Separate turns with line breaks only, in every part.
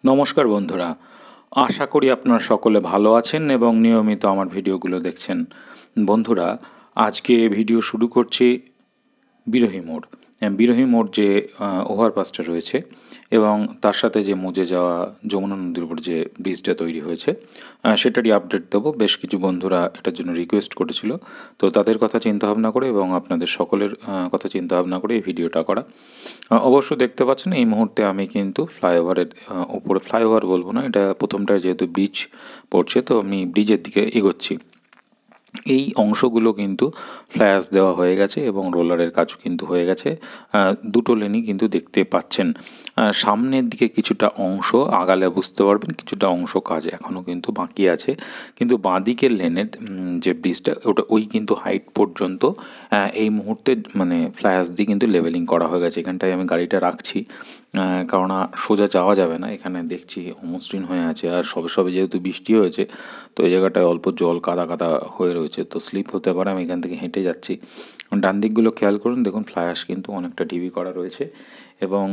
নমস্কার বন্ধুরা, আশা করি আপনারা সকলে ভালো আছেন এবং নিয়মিত আমার ভিডিওগুলো দেখছেন। বন্ধুরা, আজকে ভিডিও শুরু করছি বিরোহী মোড়। বিরোহী মোড় যে ওভারপাসটা রয়েছে এবং তার সাথে যে মুজে যাওয়া যমুনা নদীর উপর যে ব্রিজটা তৈরি হয়েছে সেটারই আপডেট দেবো। বেশ কিছু বন্ধুরা এটার জন্য রিকোয়েস্ট করেছিল, তো তাদের কথা চিন্তাভাবনা করে এবং আপনাদের সকলের কথা চিন্তাভাবনা করে এই ভিডিওটা করা। অবশ্য দেখতে পাচ্ছেন এই মুহূর্তে আমি কিন্তু ফ্লাইওভারের ওপরে, ফ্লাইওভার বলবো না, এটা প্রথমটায় যেহেতু ব্রিজ পড়ছে তো আমি ব্রিজের দিকে এগোচ্ছি। এই অংশগুলো কিন্তু ফ্ল্যাশ দেওয়া হয়ে গেছে এবং রোলারের কাজও কিন্তু হয়ে গেছে। দুটো লেনই কিন্তু দেখতে পাচ্ছেন। সামনের দিকে কিছুটা অংশ আগালে বুঝতে পারবেন, কিছুটা অংশ কাজ এখনও কিন্তু বাকি আছে, কিন্তু বাঁদিকের লেনের যে ব্রিজটা ওই কিন্তু হাইট পর্যন্ত এই মুহূর্তে মানে ফ্ল্যাশ দিয়ে কিন্তু লেভেলিং করা হয়ে গেছে। এখানটায় আমি গাড়িটা রাখছি, কেননা সোজা যাওয়া যাবে না, এখানে দেখছি অমসৃণ হয়ে আছে আর সবে সবে যেহেতু বৃষ্টি হয়েছে তো এই জায়গাটায় অল্প জল কাদা কাদা হয়ে রয়েছে, তো স্লিপ হতে পারে। আমি এখান থেকে হেঁটে যাচ্ছি। ডান দিকগুলো খেয়াল করুন, দেখুন ফ্ল্যাশ কিন্তু অনেকটা ঢিবি করা রয়েছে এবং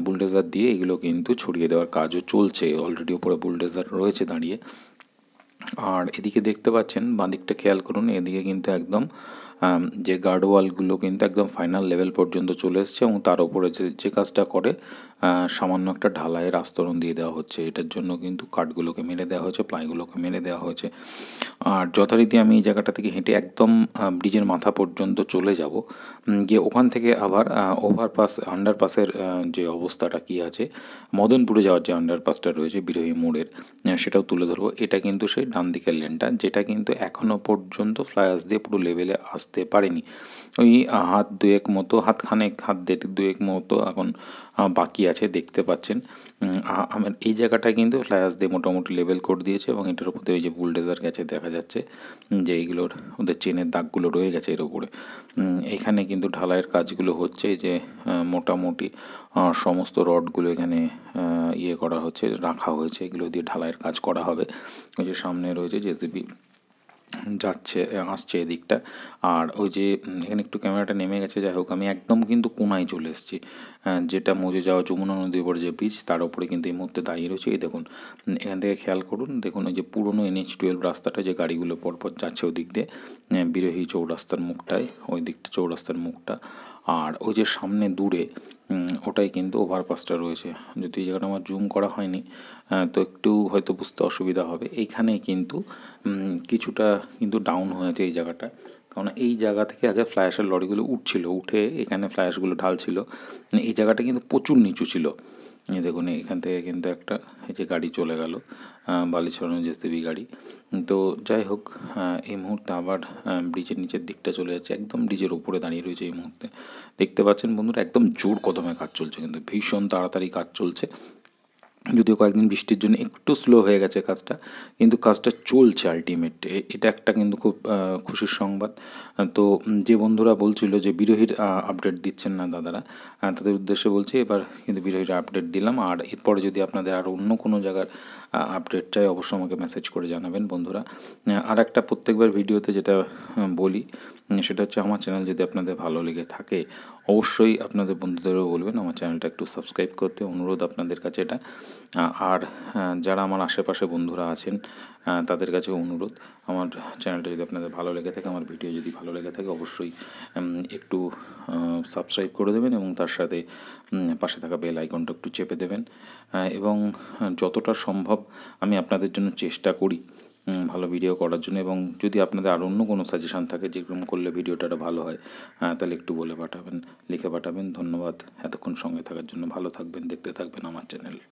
বুলডোজার দিয়ে এগুলো কিন্তু ছড়িয়ে দেওয়ার কাজও চলছে। অলরেডি উপরে বুলডোজার রয়েছে দাঁড়িয়ে। আর এদিকে দেখতে পাচ্ছেন, বাঁদিকটা খেয়াল করুন, এদিকে কিন্তু একদম যে গার্ডওয়ালগুলো কিন্তু একদম ফাইনাল লেভেল পর্যন্ত চলে এসছে এবং তার উপরে যে কাজটা করে সামান্য একটা ঢালাইয়ের আস্তরণ দিয়ে দেওয়া হচ্ছে। এটার জন্য কিন্তু কাঠগুলোকে মেরে দেওয়া হয়েছে, প্লাইগুলোকে মেরে দেওয়া হয়েছে। আর যথারীতি আমি এই জায়গাটা থেকে হেঁটে একদম ব্রিজের মাথা পর্যন্ত চলে যাব, গিয়ে ওখান থেকে আবার ওভারপাস আন্ডারপাসের যে অবস্থাটা কী আছে, মদনপুরে যাওয়ার যে আন্ডারপাসটা রয়েছে বিরোহী মোড়ের, সেটাও তুলে ধরবো। এটা কিন্তু সেই ডান দিকের লেনটা, যেটা কিন্তু এখনও পর্যন্ত ফ্লাইওভার দিয়ে পুরো লেভেলে আসতে পারেনি। ওই হাত দুয়েক মতো, হাত দুয়েক মতো এখন বাকি আছে, দেখতে পাচ্ছেন। আমার এই জায়গাটায় কিন্তু ফ্লাইওভার দিয়ে মোটামুটি লেভেল করে দিয়েছে এবং এটার উপরে ওই যে বুলডোজার গেছে দেখা যাচ্ছে যে এইগুলোর ওদের চেনের দাগগুলো রয়ে গেছে এর উপরে। এখানে কিন্তু ঢালাইয়ের কাজগুলো হচ্ছে, যে মোটামুটি সমস্ত রডগুলো এখানে করা হচ্ছে, রাখা হয়েছে, এগুলো দিয়ে ঢালাইয়ের কাজ করা হবে। ওই যে সামনে রয়েছে জেসিবি যাচ্ছে আসছে এদিকটা। আর ওই যে এখানে একটু ক্যামেরাটা নেমে গেছে, যাই হোক আমি একদম কিন্তু কোনায় চলে এসেছি, যেটা মুজে যাওয়া যমুনা নদীর উপরে যে ব্রিজ তার উপরে কিন্তু এই মুহূর্তে দাঁড়িয়ে রয়েছে। এই দেখুন, এখান থেকে খেয়াল করুন, দেখুন ওই যে পুরনো NH-12 রাস্তাটা, যে গাড়িগুলো পরপর যাচ্ছে ওই দিক দিয়ে বিরোহী চৌরাস্তার মুখটায়, ওই দিকটা চৌরাস্তার মুখটা। আর ওই যে সামনে দূরে ওটাই কিন্তু ওভারপাসটা রয়েছে। যদি এই জায়গাটা আমার জুম করা হয়নি তো একটু হয়তো বুঝতে অসুবিধা হবে। এইখানে কিন্তু কিছুটা কিন্তু ডাউন হয়েছে এই জায়গাটা, কারণ এই জায়গা থেকে আগে ফ্ল্যাশের লরিগুলো উঠছিল, উঠে এখানে ফ্ল্যাশগুলো ঢালছিল। এই জায়গাটা কিন্তু প্রচুর নিচু ছিল। এই দেখুন এখান থেকে কিন্তু একটা এই যে গাড়ি চলে গেল, বালি ছড়ানো জেসিবি গাড়ি। তো যাই হোক, এই মুহূর্তে আবার ব্রিজের নিচের দিকটা চলে যাচ্ছে, একদম ব্রিজের উপরে দাঁড়িয়ে রয়েছে এই মুহূর্তে। দেখতে পাচ্ছেন বন্ধুরা, একদম জোর কদমে কাজ চলছে, কিন্তু ভীষণ তাড়াতাড়ি কাজ চলছে। যদিও কয়েকদিন বৃষ্টির জন্য একটু স্লো হয়ে গেছে কাজটা, কিন্তু কাজটা চলছে আলটিমেট। এটা একটা কিন্তু খুব খুশির সংবাদ। তো যে বন্ধুরা বলছিল যে বিরোহীর আপডেট দিচ্ছেন না দাদারা, তাদের উদ্দেশ্যে বলছি এবার কিন্তু বিরোহীর আপডেট দিলাম। আর এরপরে যদি আপনাদের আর অন্য কোনো জায়গার আপডেট চাই অবশ্যই আমাকে মেসেজ করে জানাবেন বন্ধুরা। আর একটা প্রত্যেকবার ভিডিওতে যেটা বলি সেটা হচ্ছে, আমার চ্যানেল যদি আপনাদের ভালো লেগে থাকে অবশ্যই আপনাদের বন্ধুদেরও বলবেন আমার চ্যানেলটা একটু সাবস্ক্রাইব করতে, অনুরোধ আপনাদের কাছে এটা। আর যারা আমার আশেপাশে বন্ধুরা আছেন তাদের কাছে অনুরোধ, আমার চ্যানেলটা যদি আপনাদের ভালো লেগে থাকে, আমার ভিডিও যদি ভালো লেগে থাকে অবশ্যই একটু সাবস্ক্রাইব করে দেবেন এবং তার সাথে পাশে থাকা বেল আইকনটা একটু চেপে দেবেন। এবং যতটা সম্ভব আমি আপনাদের জন্য চেষ্টা করি ভালো ভিডিও করার জন্য। এবং যদি আপনাদের আর অন্য কোনো সাজেশান থাকে যেরকম করলে ভিডিওটা ভালো হয়, তাহলে একটু বলে পাঠাবেন, লিখে পাঠাবেন। ধন্যবাদ এতক্ষণ সঙ্গে থাকার জন্য। ভালো থাকবেন, দেখতে থাকবেন আমার চ্যানেল।